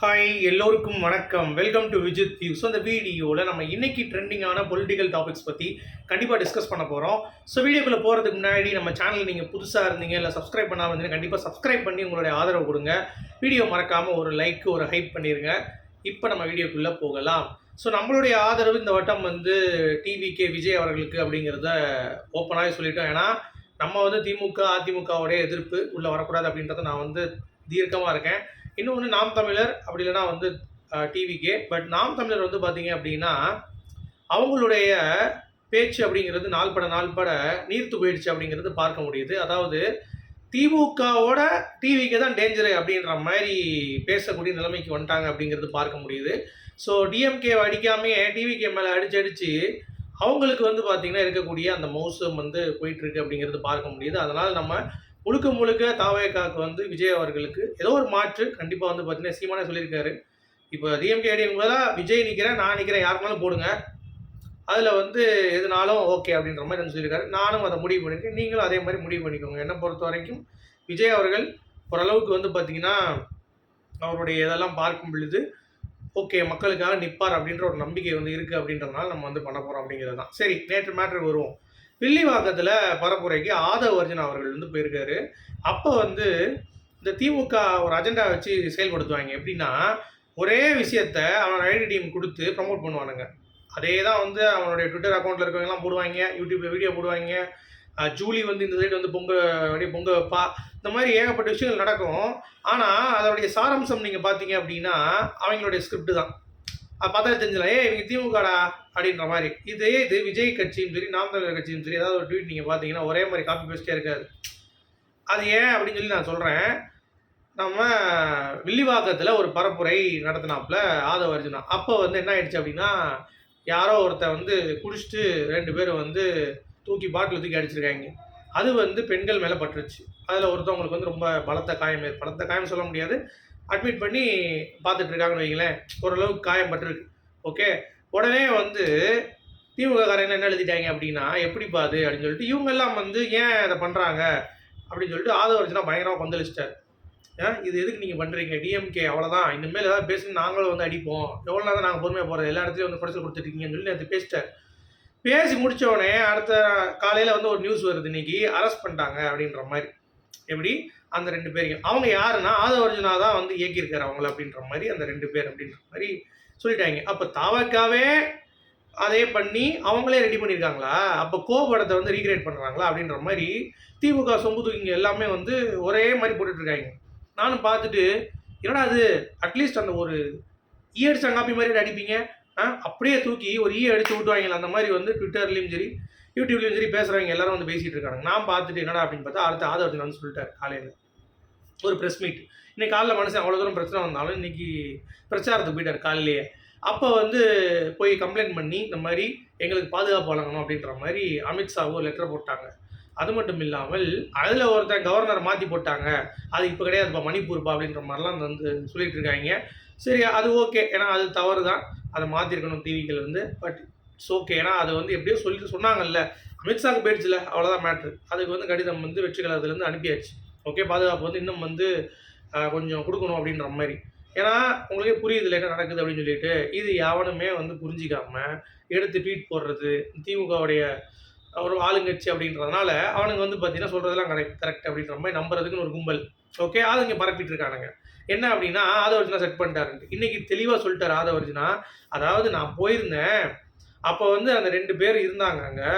Hi எல்லோருக்கும் வணக்கம். Welcome to Vijith view. So இந்த வீடியோவில் நம்ம இன்னைக்கு ட்ரெண்டிங்கான பொலிட்டிக்கல் டாபிக்ஸ் பற்றி கண்டிப்பாக டிஸ்கஸ் பண்ண போகிறோம். ஸோ வீடியோக்குள்ளே போகிறதுக்கு முன்னாடி நம்ம சேனல் நீங்கள் புதுசாக இருந்தீங்க இல்லை சப்ஸ்கிரைப் பண்ணாமல் இருந்தீங்க கண்டிப்பாக சப்ஸ்கிரைப் பண்ணி உங்களுடைய ஆதரவு கொடுங்க. வீடியோ மறக்காமல் ஒரு லைக் ஒரு ஹைப் பண்ணிடுங்க. இப்போ நம்ம வீடியோக்குள்ளே போகலாம். ஸோ நம்மளுடைய ஆதரவு இந்த வட்டம் டிவிகே விஜய் அவர்களுக்கு அப்படிங்கிறத ஓப்பனாகவே சொல்லிட்டோம். ஏன்னா நம்ம திமுக அதிமுகவுடைய எதிர்ப்பு உள்ளே வரக்கூடாது அப்படின்றத நான் தீர்க்கமாக இருக்கேன். இன்னொன்று நாம் தமிழர் அப்படி இல்லைனா டிவிகே. பட் நாம் தமிழர் பார்த்தீங்க அப்படின்னா அவங்களுடைய பேச்சு அப்படிங்கிறது நாள்பட நீர்த்து போயிடுச்சு அப்படிங்கிறது பார்க்க முடியுது. அதாவது திமுகவோட டிவிகே தான் டேஞ்சரு அப்படின்ற மாதிரி பேசக்கூடிய நிலைமைக்கு வந்துட்டாங்க அப்படிங்கிறது பார்க்க முடியுது. ஸோ டிஎம்கே அடிக்காமையே டிவிகே மேலே அடித்து அவங்களுக்கு பார்த்தீங்கன்னா இருக்கக்கூடிய அந்த மோசம் போயிட்டுருக்கு அப்படிங்கிறது பார்க்க முடியுது. அதனால் நம்ம முழுக்க தாவேக்காவுக்கு விஜய் அவர்களுக்கு ஏதோ ஒரு மாற்று கண்டிப்பாக பார்த்தீங்கன்னா சீமானே சொல்லியிருக்காரு. இப்போ டிஎம்கே அடிக்கும்போதெல்லாம் விஜய் நிற்கிறேன், நான் நிற்கிறேன், யாருனாலும் போடுங்க, அதில் எதுனாலும் ஓகே அப்படின்ற மாதிரி சொல்லியிருக்காரு. நானும் அதை முடிவு பண்ணியிருக்கேன், நீங்களும் அதே மாதிரி முடிவு பண்ணிக்கோங்க. என்னை பொறுத்த வரைக்கும் விஜய் அவர்கள் ஓரளவுக்கு பார்த்தீங்கன்னா அவருடைய இதெல்லாம் பார்க்கும் பொழுது ஓகே மக்களுக்காக நிற்பார் அப்படின்ற ஒரு நம்பிக்கை இருக்குது அப்படின்றதுனால நம்ம பண்ண போகிறோம் அப்படிங்கிறது தான். சரி, நேற்று மேட்ருக்கு வருவோம். வில்லிவாக்கத்தில் பரப்புரைக்கு ஆதவ அர்ஜுன் அவர்கள் போயிருக்காரு. அப்போ இந்த திமுக ஒரு அஜெண்டா வச்சு செயல்படுத்துவாங்க. எப்படின்னா ஒரே விஷயத்த அவன் ஐடி டீம் கொடுத்து ப்ரமோட் பண்ணுவானுங்க. அதே தான் அவனுடைய ட்விட்டர் அக்கௌண்ட்டில் இருக்கவங்கலாம் போடுவாங்க, யூடியூப்பில் வீடியோ போடுவாங்க. ஜூலி இந்த சைடு பொங்க வைப்பா. இந்த மாதிரி ஏகப்பட்ட விஷயங்கள் நடக்கும். ஆனால் அதோடைய சாராம்சம் நீங்கள் பார்த்தீங்க அப்படின்னா அவங்களுடைய ஸ்கிரிப்ட் தான். பார்த்தா தெரிஞ்சலாம், இவங்க திமுகடா அப்படின்ற மாதிரி. இது விஜய் கட்சியும் சரி நாம் தமிழர் கட்சியும் சரி ஏதாவது ஒரு ட்வீட் நீங்கள் பார்த்தீங்கன்னா ஒரே மாதிரி காப்பி பேஸ்டே இருக்காது. அது ஏன் அப்படின்னு சொல்லி நான் சொல்கிறேன். நம்ம வில்லிவாக்கத்தில் ஒரு பரப்புரை நடத்தினாப்புல ஆதவ அர்ஜுனா. அப்போ என்ன ஆயிடுச்சு அப்படின்னா யாரோ ஒருத்தர் குடிச்சிட்டு 2 பேரும் தூக்கி பாட்டில் தூக்கி அடிச்சிருக்காங்க. அது பெண்கள் மேலே பட்டுருச்சு. அதில் ஒருத்தவங்களுக்கு ரொம்ப பலத்த காயம் சொல்ல முடியாது, அட்மிட் பண்ணி பார்த்துட்டு இருக்காங்கன்னு வைங்களேன். ஓரளவுக்கு காயம் பட்டிருக்கு. ஓகே, உடனே திமுக காரங்க என்ன எழுதிட்டாங்க அப்படின்னா எப்படிப்பா அது அப்படின்னு சொல்லிட்டு இவங்கெல்லாம் ஏன் அதை பண்ணுறாங்க அப்படின்னு சொல்லிட்டு ஆதவ அர்ஜுனா பயங்கரமாக கொந்தளிச்சிட்டார். இது எதுக்கு நீங்கள் பண்ணுறீங்க, டிஎம்கே அவ்வளோதான், இனிமேல் ஏதாவது பேசி நாங்களும் அடிப்போம், எவ்வளோ நேரம் நாங்கள் பொறுமையாக போகிறது, எல்லா இடத்துலையும் குறைச்சல் கொடுத்துருக்கீங்கன்னு சொல்லி நேற்று பேசிட்டார். பேசி முடித்தோடனே அடுத்த காலையில் ஒரு நியூஸ் வருது, இன்னைக்கு அரெஸ்ட் பண்ணிட்டாங்க அப்படின்ற மாதிரி. எப்படி அந்த 2 பேரையும் அவங்க யாருன்னா ஆதவ அர்ஜுனா தான் இயக்கியிருக்காரு அவங்கள அப்படின்ற மாதிரி அந்த 2 பேர் அப்படின்ற மாதிரி சொல்லிட்டாங்க. அப்போ தாவக்காவே அதே பண்ணி அவங்களே ரெடி பண்ணியிருக்காங்களா? அப்போ கோபடத்தை ரீக்ரியேட் பண்ணுறாங்களா அப்படின்ற மாதிரி திமுக சொம்பு தூக்கிங்க எல்லாமே ஒரே மாதிரி போட்டுட்ருக்காங்க. நானும் பார்த்துட்டு என்னடா அது, அட்லீஸ்ட் அந்த ஒரு அடிச்ச காப்பி மாதிரி அடிப்பீங்க, அப்படியே தூக்கி ஒரு அடித்து விட்டுவாங்களா அந்த மாதிரி ட்விட்டர்லேயும் சரி யூடியூப்லேயும் சரி பேசுகிறவங்க எல்லாரும் பேசிகிட்டு இருக்காங்க. நான் பார்த்துட்டு என்னடா அப்படின்னு பார்த்தா அடுத்த ஆதவ அர்ஜுனா சொல்லிட்டார் காலையில் ஒரு ப்ரெஸ் மீட். இன்னைக்கு காலையில் மனுஷன் அவ்வளோ தூரம் பிரச்சனை வந்தாலும் இன்றைக்கி பிரச்சாரத்துக்கு போயிட்டார் காலையிலேயே. அப்போ போய் கம்ப்ளைண்ட் பண்ணி இந்த மாதிரி எங்களுக்கு பாதுகாப்பு வழங்கணும் அப்படின்ற மாதிரி அமித்ஷாவோ லெட்டர் போட்டாங்க. அது மட்டும் இல்லாமல் அதில் ஒருத்தன் கவர்னரை மாற்றி போட்டாங்க, அது இப்போ கிடையாதுப்பா மணிப்பூர்ப்பா அப்படின்ற மாதிரிலாம் சொல்லிட்டு இருக்காங்க. சரி, அது ஓகே, ஏன்னா அது தவறு தான், அதை மாற்றிருக்கணும் டிவிகள் பட் இட்ஸ் ஓகே. ஏன்னா அது எப்படியோ சொல்லிட்டு சொன்னாங்கல்ல, அமித்ஷாவுக்கு போயிடுச்சுல, அவ்வளோதான் மேட்ரு. அதுக்கு கடிதம் வெற்றி கழகத்துலேருந்து அனுப்பியாச்சு. ஓகே, பாதுகாப்பு இன்னும் கொஞ்சம் கொடுக்கணும் அப்படின்ற மாதிரி. ஏன்னா உங்களுக்கே புரியுதுல என்ன நடக்குது அப்படின்னு சொல்லிட்டு இது எவனுமே புரிஞ்சிக்காம எடுத்து ட்வீட் போடுறது திமுகவுடைய ஒரு ஆளுங்கட்சி அப்படின்றதுனால அவனுங்க பார்த்தீங்கன்னா சொல்கிறதெல்லாம் கரெக்ட் அப்படின்ற மாதிரி நம்புறதுக்குன்னு ஒரு கும்பல். ஓகே, அது இங்கே பரப்பிட்டு இருக்கானுங்க. என்ன அப்படின்னா ஆதவ அர்ஜுனா செட் பண்ணிட்டாருன்ட்டு இன்னைக்கு தெளிவாக சொல்லிட்டார் ஆதவ அர்ஜுனா. அதாவது நான் போயிருந்தேன், அப்போ அந்த 2 பேர் இருந்தாங்க அங்கே.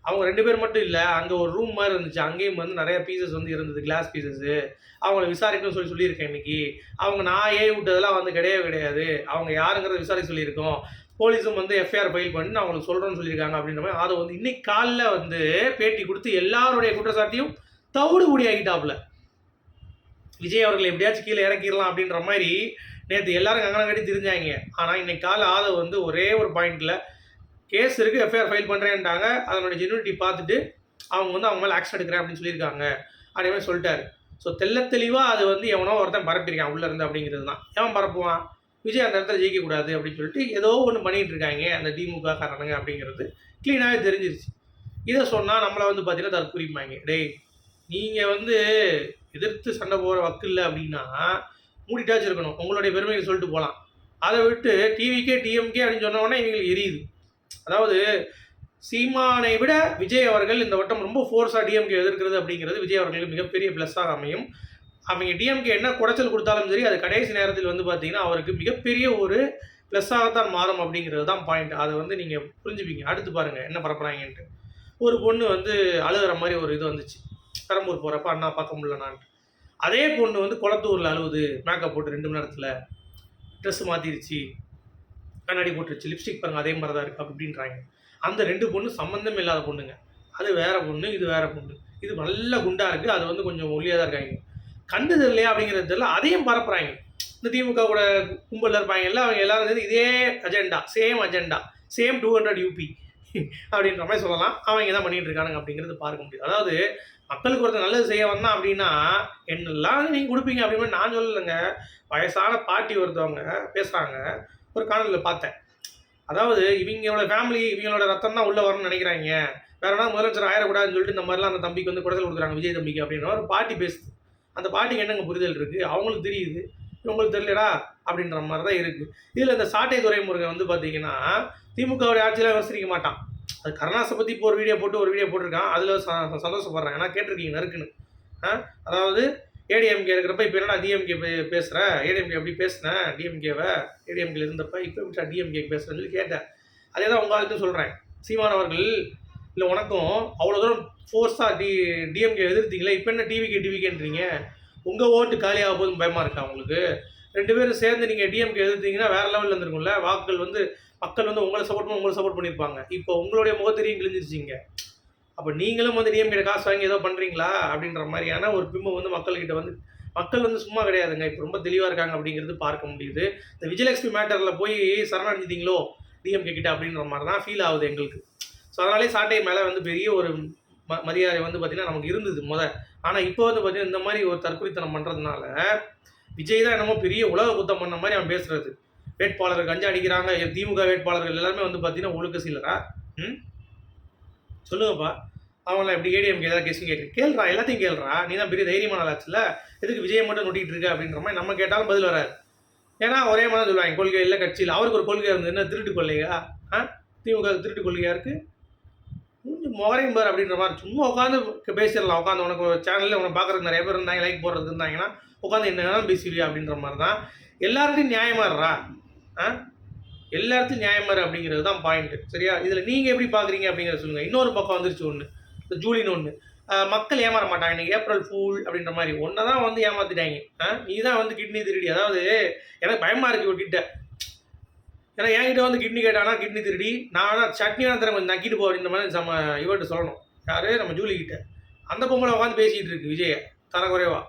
அவங்க 2 பேர் மட்டும் இல்லை, அங்கே ஒரு ரூம் மாதிரி இருந்துச்சு, அங்கேயும் நிறைய பீசஸ் இருந்தது, கிளாஸ் பீசஸ்ஸு. அவங்கள விசாரிக்கணும்னு சொல்லியிருக்கேன் இன்னைக்கு. அவங்க நான் விட்டதெல்லாம் கிடையாது, அவங்க யாருங்கிறத விசாரிக்க சொல்லியிருக்கோம். போலீஸும் எஃப்ஐஆர் ஃபைல் பண்ணி அவங்களுக்கு சொல்கிறோன்னு சொல்லியிருக்காங்க அப்படின்ற மாதிரி அதை இன்னைக்கு காலில் பேட்டி கொடுத்து எல்லாருடைய குற்றச்சாட்டையும் தவிடு கூடி ஆகிட்டாப்புல. விஜய் அவர்கள் எப்படியாச்சும் கீழே இறக்கிடலாம் அப்படின்ற மாதிரி நேற்று எல்லாரும் கங்கணம் கட்டி தெரிஞ்சாங்க. ஆனால் இன்னைக்கு காலை ஆதவ ஒரே ஒரு பாயிண்டில் கேஸ் இருக்குது, எஃப்ஐஆர் ஃபைல் பண்ணுறேன்ட்டாங்க. அதனுடைய ஜென்யூனிட்டி பார்த்துட்டு அவங்க அவங்க மேலே ஆக்ஷன் எடுக்கிறேன் அப்படின்னு சொல்லியிருக்காங்க அதே மாதிரி சொல்லிட்டாரு. ஸோ தெளிவாக அது எவனோ ஒருத்தன் பரப்பியிருக்கான் உள்ளேருந்து அப்படிங்கிறது தான். எவன் பரப்புவான், விஜய் அந்த இடத்துல ஜெயிக்கக்கூடாது அப்படின்னு சொல்லிட்டு ஏதோ ஒன்று பண்ணிகிட்டு இருக்காங்க அந்த திமுக காரணங்க அப்படிங்கிறது க்ளீனாகவே தெரிஞ்சிருச்சு. இதை சொன்னால் நம்மளை பார்த்தீங்கன்னா தற்குறிப்பாங்க. டேய், நீங்கள் எதிர்த்து சண்டை போகிற வக்கு இல்லை அப்படின்னா மூடிட்டாச்சும் இருக்கணும், உங்களுடைய பெருமையை சொல்லிட்டு போகலாம். அதை விட்டு டிவிக்கே டிஎம்கே அப்படின்னு சொன்னோடனே இவங்களுக்கு எரியுது. அதாவது சீமானை விட விஜய் அவர்கள் இந்த வட்டம் ரொம்ப ஃபோர்ஸாக டிஎம்கே எதிர்க்கிறது அப்படிங்கிறது விஜய் அவர்களுக்கு மிகப்பெரிய ப்ளஸ்ஸாக அமையும். அவங்க டிஎம்கே என்ன குடைச்சல் கொடுத்தாலும் சரி, அது கடைசி நேரத்தில் வந்து பார்த்தீங்கன்னா அவருக்கு மிகப்பெரிய ஒரு ப்ளஸ்ஸாகத்தான் மாறும் அப்படிங்கிறது தான் பாயிண்ட். அதை வந்து நீங்கள் புரிஞ்சுப்பீங்க. அடுத்து பாருங்கள் என்ன பரப்புறாங்கன்ட்டு. ஒரு பொண்ணு வந்து அழுகிற மாதிரி ஒரு இது வந்துச்சு, பெரம்பூர் போகிறப்ப அண்ணா பார்க்க முடியலனான்ட்டு. அதே பொண்ணு வந்து குளத்தூரில் அழுவுது, மேக்கப் போட்டு 2 மணி நேரத்தில் ட்ரெஸ் மாற்றிருச்சு, கண்ணாடி போட்டுருச்சு, லிப்ஸ்டிக் பாருங்கள் அதே மாதிரி தான் இருக்குது அப்படின்றாங்க. அந்த 2 பொண்ணு சம்மந்தமே இல்லாத பொண்ணுங்க. அது வேற பொண்ணு, இது வேற பொண்ணு. இது நல்ல குண்டாக இருக்குது, அது வந்து கொஞ்சம் ஒல்லியாக தான் இருக்காங்க. கண்டு தெரியலையா அப்படிங்கிறது தெரியல, அதையும் பரப்புறாங்க. இந்த திமுக கூட கும்பலில் இருப்பாங்கல்ல, அவங்க எல்லாரும் சேர்ந்து இதே அஜெண்டா, சேம் 200 யூபி அப்படின்ற மாதிரி சொல்லலாம். அவங்க தான் பண்ணிட்டு இருக்கானுங்க அப்படிங்கிறது பார்க்க முடியுது. அதாவது மக்களுக்கு ஒருத்தர் நல்லது செய்ய வந்தான் அப்படின்னா என்னெல்லாம் நீங்கள் கொடுப்பீங்க அப்படின்னு நான் சொல்லலைங்க. வயசான பாட்டி ஒருத்தவங்க பேசுகிறாங்க, ஒரு காணொலியில் பார்த்தேன். அதாவது இவங்களோட ஃபேமிலி, இவங்களோட ரத்தம் தான் உள்ளே வரணும்னு நினைக்கிறாங்க, வேற என்ன முதலமைச்சர் ஆயிடக்கூடாதுன்னு சொல்லிட்டு இந்த மாதிரிலாம் அந்த தம்பிக்கு வந்து குடைச்சல் கொடுக்குறாங்க, விஜய் தம்பிக்கு அப்படின்ற ஒரு பாட்டி பேசுது. அந்த பாட்டிக்கு என்னங்க புரிதல் இருக்குது? அவங்களுக்கு தெரியுது, இவங்களுக்கு தெரியலடா அப்படின்ற மாதிரி தான் இருக்குது. இதில் இந்த சாட்டை துரைமுருகன் வந்து பார்த்தீங்கன்னா திமுகவுடைய ஆட்சியில் விமர்சிக்க மாட்டான். அது கருணாஸை பற்றி இப்போ ஒரு வீடியோ போட்டிருக்கான். அதில் சந்தோஷப்படுறேன். ஏன்னா கேட்டிருக்கீங்க நறுக்குன்னு. அதாவது ஏடிஎம்கே இருக்கிறப்ப இப்போ என்னடா டிஎம்கே பேசுகிற, ஏடிஎம்கே எப்படி பேசுனேன் டிஎம்கேவை, ஏடிஎம்கேல இருந்தப்ப இப்போ எப்படிடா டிஎம்கே பேசுகிறேன்னு சொல்லி கேட்டேன். அதே தான் உங்களுக்கும் சொல்கிறேன். சீமானவர்கள் இல்லை உனக்கும் அவ்வளோ தூரம் ஃபோர்ஸாக டிஎம்கே எதிர்த்தீங்களே, இப்போ என்ன டிவிகேன்றீங்க? உங்கள் ஓட்டு காலியாக போதும் பயமாக இருக்கா உங்களுக்கு? 2 பேரும் சேர்ந்து நீங்கள் டிஎம்கே எதிர்த்தீங்கன்னா வேறு லெவலில் இருந்திருக்கும்ல. வாக்குகள் வந்து மக்கள் வந்து உங்களை சப்போர்ட் பண்ணியிருப்பாங்க. இப்போ உங்களுடைய முகத்திரியும் கிழிஞ்சிருச்சிங்க. அப்போ நீங்களும் வந்து டிஎம்கே காசு வாங்கி ஏதோ பண்ணுறீங்களா அப்படின்ற மாதிரியான ஒரு பிம்பம் வந்து மக்கள்கிட்ட வந்து, மக்கள் வந்து சும்மா கிடையாதுங்க, இப்போ ரொம்ப தெளிவாக இருக்காங்க அப்படிங்கிறது பார்க்க முடியுது. இந்த விஜயலட்சுமி மேட்டரில் போய் சரணடைஞ்சிட்டீங்களோ டிஎம்கே கிட்ட அப்படின்ற மாதிரி தான் ஃபீல் ஆகுது எங்களுக்கு. ஸோ அதனாலே சாட்டை மேலே வந்து பெரிய ஒரு மரியாதை வந்து பார்த்திங்கன்னா நமக்கு இருந்தது ஆனால் இப்போ வந்து பார்த்திங்கன்னா இந்த மாதிரி ஒரு தற்கொலைத்தனம் பண்ணுறதுனால விஜய் தான் என்னமோ பெரிய உலக குத்தம் பண்ண மாதிரி அவன் பேசுகிறது. வேட்பாளர்கள் கஞ்சா அடிக்கிறாங்க, திமுக வேட்பாளர்கள் எல்லாருமே வந்து பார்த்தீங்கன்னா ஒழுக்க சீலரா? சொல்லுங்கப்பா. அவங்களாம் எப்படி ஏடிஎம்கே ஏதாவது கேள்வி கேள்றா, எல்லாத்தையும் கேள்றா. நீ தான் பெரிய தைரியமான ஆச்சுல, எதுக்கு விஜய் மட்டும் நோட்டிகிட்டு இருக்க அப்படின்ற மாதிரி நம்ம கேட்டாலும் பதில் வராது. ஏன்னா ஒரே மாதிரி சொல்லுவாங்க, கொள்கை இல்லை கட்சியில். அவருக்கு ஒரு கொள்கை இருந்தது, என்ன திருட்டு கொள்கையா? திமுக திருட்டு கொள்கையா இருக்குது? முகரையும் பார் அப்படின்ற மாதிரி சும்மா உட்காந்து பேசிடலாம். உட்காந்து உனக்கு ஒரு சேனலில் உனக்கு பார்க்குறதுக்கு நிறைய பேர் இருந்தாங்க, லைக் போடுறது இருந்தாங்கன்னா உட்காந்து என்ன வேணாலும் பேசிடுவியா அப்படின்ற மாதிரி தான். எல்லார்ட்டையும் நியாயமாக இருறா, எல்லாத்தையும் நியாயமாரு அப்படிங்கிறது தான் பாயிண்ட்டு. சரியா? இதில் நீங்கள் எப்படி பார்க்குறீங்க அப்படிங்கிறத சொல்லுங்கள். இன்னொரு பக்கம் வந்துருச்சு ஒன்று, இந்த ஜூலின்னு ஒன்று. மக்கள் ஏமாற மாட்டாங்க, இன்றைக்கி ஏப்ரல் ஃபூல் அப்படின்ற மாதிரி ஒன்றை தான் வந்து ஏமாற்றிட்டாங்க. நீ தான் வந்து கிட்னி திருடி. அதாவது எனக்கு பயமாக இருக்குது ஒரு கிட்ட. ஏன்னா என்கிட்ட வந்து கிட்னி கேட்டானா கிட்னி திருடி, நான் வேணா சட்னி வேணா தரேன் கொஞ்சம் நக்கிட்டு போ அப்படின்ற மாதிரி நம்ம இவர்கிட்ட சொல்லணும். யார்? நம்ம ஜூலிக்கிட்ட. அந்த பொம்பளை உட்காந்து பேசிகிட்டு இருக்கு விஜயை தரக்குறைவா.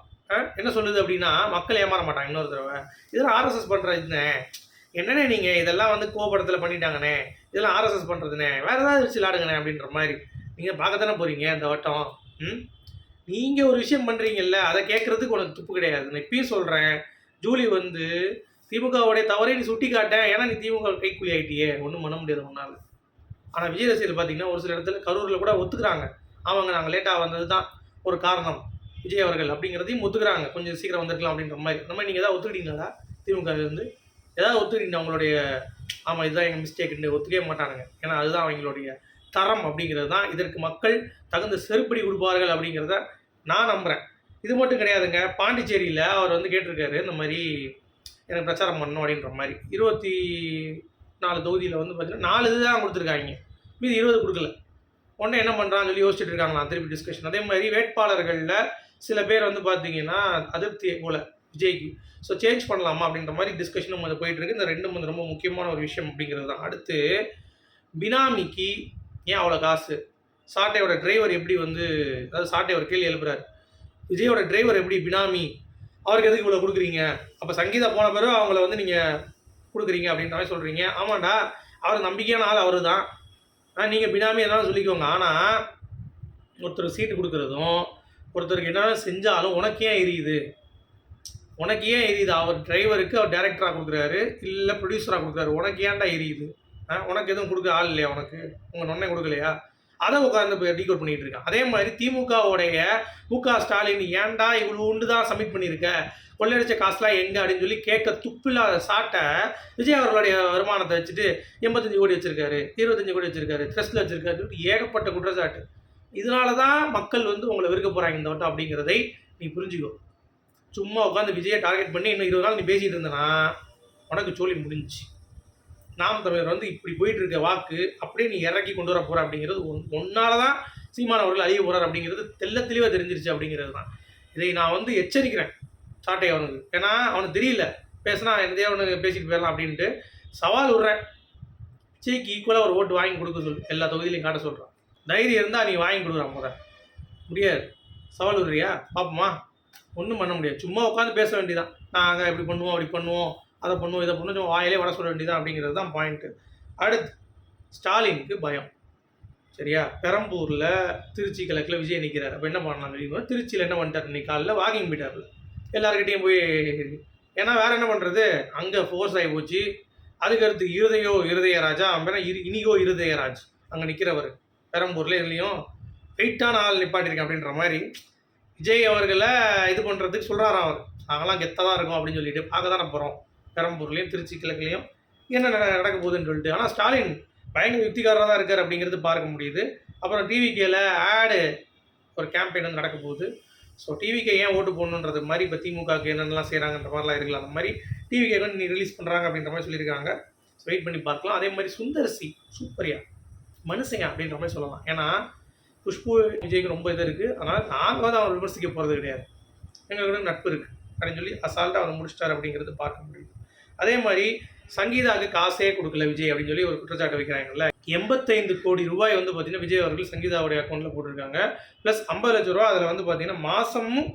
என்ன சொல்லுது அப்படின்னா மக்கள் ஏமாற மாட்டாங்க. இன்னொரு தடவை இதெல்லாம் ஆர்எஸ்எஸ் பண்ணுறதுண்ணே, என்னண்ணே நீங்கள் இதெல்லாம் வந்து கோபடத்தில் பண்ணிட்டாங்கண்ணே, இதெல்லாம் ஆர்எஸ்எஸ் பண்ணுறதுண்ணே, வேறு ஏதாவது வச்சு விளாடுங்கண்ணே அப்படின்ற மாதிரி. நீங்கள் பார்க்கத்தானே போகிறீங்க இந்த வட்டம். நீங்கள் ஒரு விஷயம் பண்ணுறீங்கல்ல, அதை கேட்குறதுக்கு உனக்கு துப்பு கிடையாது. நான் இப்பயும் சொல்கிறேன், ஜூலி வந்து திமுகவுடைய தவறை நீ சுட்டி காட்டேன், ஏன்னா நீ திமுக கைக்கூலி ஆகிட்டியே, ஒன்றும் பண்ண முடியாது உன்னால். ஆனால் விஜய் ரசிகர்கள் பார்த்தீங்கன்னா ஒரு சில இடத்துல கரூரில் கூட ஒத்துக்கிறாங்க, அவங்க நாங்கள் லேட்டாக வந்தது தான் ஒரு காரணம் விஜய் அவர்கள் அப்படிங்கிறதையும் ஒத்துக்கிறாங்க, கொஞ்சம் சீக்கிரம் வந்துருக்கலாம் அப்படின்ற மாதிரி. இந்த மாதிரி நீங்கள் எதாவது ஒத்துக்கிட்டீங்களா? திமுகவிலேருந்து ஏதாவது ஒத்துக்கிட்டீங்க அவங்களுடைய, ஆமாம் இதுதான் எங்கள் மிஸ்டேக்குன்னு ஒத்துக்கவே மாட்டானுங்க. ஏன்னா அதுதான் அவங்களுடைய தரம் அப்படிங்கிறது தான். இதற்கு மக்கள் தகுந்த செருப்படி கொடுப்பார்கள் அப்படிங்கிறத நான் நம்புகிறேன். இது மட்டும் கிடையாதுங்க, பாண்டிச்சேரியில் அவர் வந்து கேட்டிருக்காரு இந்த மாதிரி எனக்கு பிரச்சாரம் பண்ணணும் அப்படின்ற மாதிரி. 24 தொகுதியில் வந்து பார்த்தீங்கன்னா 4 இது தான் கொடுத்துருக்காங்க, மீது 20 கொடுக்கல. உடனே என்ன பண்ணுறான்னு சொல்லி யோசிச்சுட்டு இருக்காங்களாம், திருப்பி டிஸ்கஷன். அதே மாதிரி வேட்பாளர்களில் சில பேர் வந்து பார்த்தீங்கன்னா அதிருப்தியை போல் விஜய்க்கு, ஸோ சேஞ்ச் பண்ணலாமா அப்படின்ற மாதிரி டிஸ்கஷனும் வந்து போயிட்டுருக்கு. இந்த ரெண்டும் வந்து ரொம்ப முக்கியமான ஒரு விஷயம் அப்படிங்கிறது தான். அடுத்து பினாமிக்கு ஏன் அவ்வளோ காசு? சாட்டையோட டிரைவர் எப்படி வந்து, அதாவது சாட்டை ஒரு கேள்வி எழுப்புறாரு, விஜயோட டிரைவர் எப்படி பினாமி, அவருக்கு எதுக்கு இவ்வளோ கொடுக்குறீங்க? அப்போ சங்கீதா போன பிறகு அவங்கள வந்து நீங்கள் கொடுக்குறீங்க அப்படின்ற மாதிரி சொல்கிறீங்க. ஆமாண்டா, அவர் நம்பிக்கையான ஆள் அவர் தான், நீங்கள் பினாமி என்னாலும் சொல்லிக்கோங்க. ஆனால் ஒருத்தருக்கு சீட்டு கொடுக்குறதும் ஒருத்தருக்கு என்னென்ன செஞ்சாலும் உனக்கு ஏன் எரியுது? அவர் டிரைவருக்கு அவர் டைரக்டராக கொடுக்குறாரு, இல்லை ப்ரொடியூசராக கொடுக்குறாரு, உனக்கு ஏன்டா எரியுது? உனக்கு எதுவும் கொடுக்க ஆள் இல்லையா? உனக்கு உங்கள் நொன்னை கொடுக்கலையா? அதை உட்காந்து இப்போ டீகோட் பண்ணிகிட்டு இருக்கான். அதே மாதிரி திமுகவுடைய மு.க. ஸ்டாலின் ஏன்டா இவ்வளோ உண்டு தான் சப்மிட் பண்ணியிருக்க, கொள்ளையடிச்ச காசுலாம் எங்கே அப்படின்னு சொல்லி கேட்க துப்பில்லாத சாட்டை விஜய் அவர்களுடைய வருமானத்தை வச்சுட்டு 85 கோடி வச்சிருக்காரு, 25 கோடி வச்சிருக்காரு, ட்ரஸ்ட்டில் வச்சிருக்காரு, ஏகப்பட்ட குற்றச்சாட்டு. இதனால தான் மக்கள் வந்து உங்களை வெறுக்க போகிறாங்க இந்த வட்டம் அப்படிங்கிறதை நீ புரிஞ்சுக்கோ. சும்மா உட்காந்து விஜயை டார்கெட் பண்ணி இன்னும் 20 நாள் நீ பேசிகிட்டு இருந்தனா உனக்கு சோழி முடிஞ்சிச்சு. நாம் தமிழர் வந்து இப்படி போயிட்டு இருக்க வாக்கு அப்படியே நீ இறக்கி கொண்டு வர போகிற அப்படிங்கிறது ஒன்னால தான் சீமான் அவர்கள் அழிய போகிறார் அப்படிங்கிறது தெளிவாக தெரிஞ்சிருச்சு அப்படிங்கிறது தான். இதை நான் வந்து எச்சரிக்கிறேன் சாட்டை அவனுக்கு. ஏன்னா அவனுக்கு தெரியல பேசினா என்னதே அவனுக்கு பேசிட்டு போயிடலாம் அப்படின்ட்டு சவால் விட்றேன். விஜய்க்கு ஈக்குவலாக ஒரு ஓட்டு வாங்கி கொடுக்க சொல்லு, எல்லா தொகுதியிலையும் காட்ட சொல்கிறான். தைரியம் இருந்தால் நீ வாங்கி கொடுக்குறான் முத. முடியாது. சவால் விடுறியா பார்ப்போமா? ஒன்றும் பண்ண முடியாது. சும்மா உட்காந்து பேச வேண்டியதான். நாங்கள் இப்படி பண்ணுவோம் அப்படி பண்ணுவோம் அதை பண்ணுவோம் இதை பண்ணுவோம் வாயிலே வர சொல்ல வேண்டியதான் அப்படிங்கிறது தான் பாயிண்ட்டு. அடுத்து ஸ்டாலினுக்கு பயம். சரியா? பெரம்பூரில் திருச்சி கிழக்கில் விஜய் நிற்கிறார். அப்போ என்ன பண்ணலாம் தெரியுமா? திருச்சியில் என்ன பண்ணிட்டார், இன்னைக்கு காலையில் வாக்கிங் போயிட்டார் எல்லாருக்கிட்டையும் போய். ஏன்னா வேறு என்ன பண்ணுறது, அங்கே ஃபோர்ஸ் ஆகி போச்சு. அதுக்கடுத்து இருதயராஜா அப்படின்னா இனிகோ இருதயராஜ் அங்கே நிற்கிறவர் பெரம்பூரில். இதுலேயும் வெயிட்டான ஆள் நிப்பாட்டிருக்கேன் அப்படின்ற மாதிரி விஜய் அவர்களை இது பண்ணுறதுக்கு சொல்கிறாராம் அவர். நாங்களாம் கெத்தாக தான் இருக்கும் அப்படின்னு சொல்லிட்டு பார்க்க தானே போகிறோம் பெரம்பூர்லேயும் திருச்சி கிழக்குலேயும் என்ன நடக்க போகுதுன்னு சொல்லிட்டு. ஆனால் ஸ்டாலின் பயங்கர யுக்திகாரராக தான் இருக்கார் அப்படிங்கிறது பார்க்க முடியுது. அப்புறம் டிவிகேல ஆடு ஒரு கேம்பெயின் வந்து நடக்க போகுது. ஸோ டிவிகே ஏன் ஓட்டு போடணுன்றது மாதிரி இப்போ திமுகவுக்கு என்னென்னலாம் செய்கிறாங்கன்ற மாதிரிலாம் இருக்கலாம். அந்த மாதிரி டிவிகே வந்து நீ ரிலீஸ் பண்ணுறாங்க அப்படின்ற மாதிரி சொல்லியிருக்காங்க. ஸோ வெயிட் பண்ணி பார்க்கலாம். அதே மாதிரி சுந்தர்சி சூப்பரியா மனுஷங்க அப்படின்ற மாதிரி சொல்லலாம். ஏன்னா குஷ்பு விஜய்க்கு ரொம்ப இது இருக்குது. அதனால் நாங்கள் வந்து அவரை விமர்சிக்க போகிறது கிடையாது, எங்களுக்கு நட்பு இருக்குது அப்படின்னு சொல்லி அசால்ட்டாக அவர் முடிச்சிட்டார் அப்படிங்கிறது பார்க்க முடியுது. அதே மாதிரி சங்கீதாவுக்கு காசே கொடுக்கல விஜய் அப்படின்னு சொல்லி ஒரு குற்றச்சாட்டு வைக்கிறாங்கல்ல. 85 கோடி ரூபாய் வந்து பார்த்தீங்கன்னா விஜய் அவர்கள் சங்கீதாவுடைய அக்கௌண்ட்டில் போட்டிருக்காங்க. ப்ளஸ் 50 லட்ச ரூபா அதில் வந்து பார்த்தீங்கன்னா மாதமும்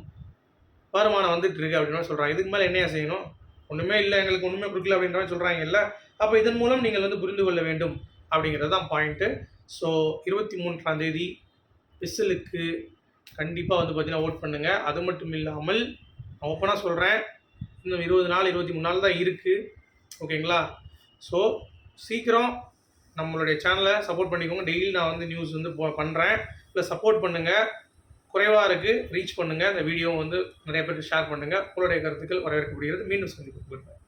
வருமானம் வந்துட்டு இருக்கு அப்படின்னு சொல்கிறாங்க. இதுக்கு மேலே என்னையா செய்யணும்? ஒன்றுமே இல்லை, எங்களுக்கு ஒன்றுமே கொடுக்கல அப்படின்ற மாதிரி சொல்கிறாங்கல்ல. அப்போ இதன் மூலம் நீங்கள் வந்து புரிந்து கொள்ள வேண்டும் அப்படிங்கிறது தான் பாயிண்ட்டு. ஸோ 23ஆம் தேதி விசிலுக்கு கண்டிப்பாக வந்து பார்த்தீங்கன்னா ஓட் பண்ணுங்கள். அது மட்டும் இல்லாமல் நான் ஓப்பனாக சொல்கிறேன், இன்னும் 20 நாள் 23 நாள் தான் இருக்குது. ஓகேங்களா? ஸோ சீக்கிரம் நம்மளுடைய சேனலை சப்போர்ட் பண்ணிக்கோங்க. டெய்லி நான் வந்து நியூஸ் வந்து பண்ணுறேன். ப்ளஸ் சப்போர்ட் பண்ணுங்கள். குறைவாக இருக்குது, ரீச் பண்ணுங்கள். இந்த வீடியோ வந்து நிறைய பேருக்கு ஷேர் பண்ணுங்கள். உங்களுடைய கருத்துக்கள் வரவேற்கப்படுகிறது. மீண்டும் சந்திப்போம்.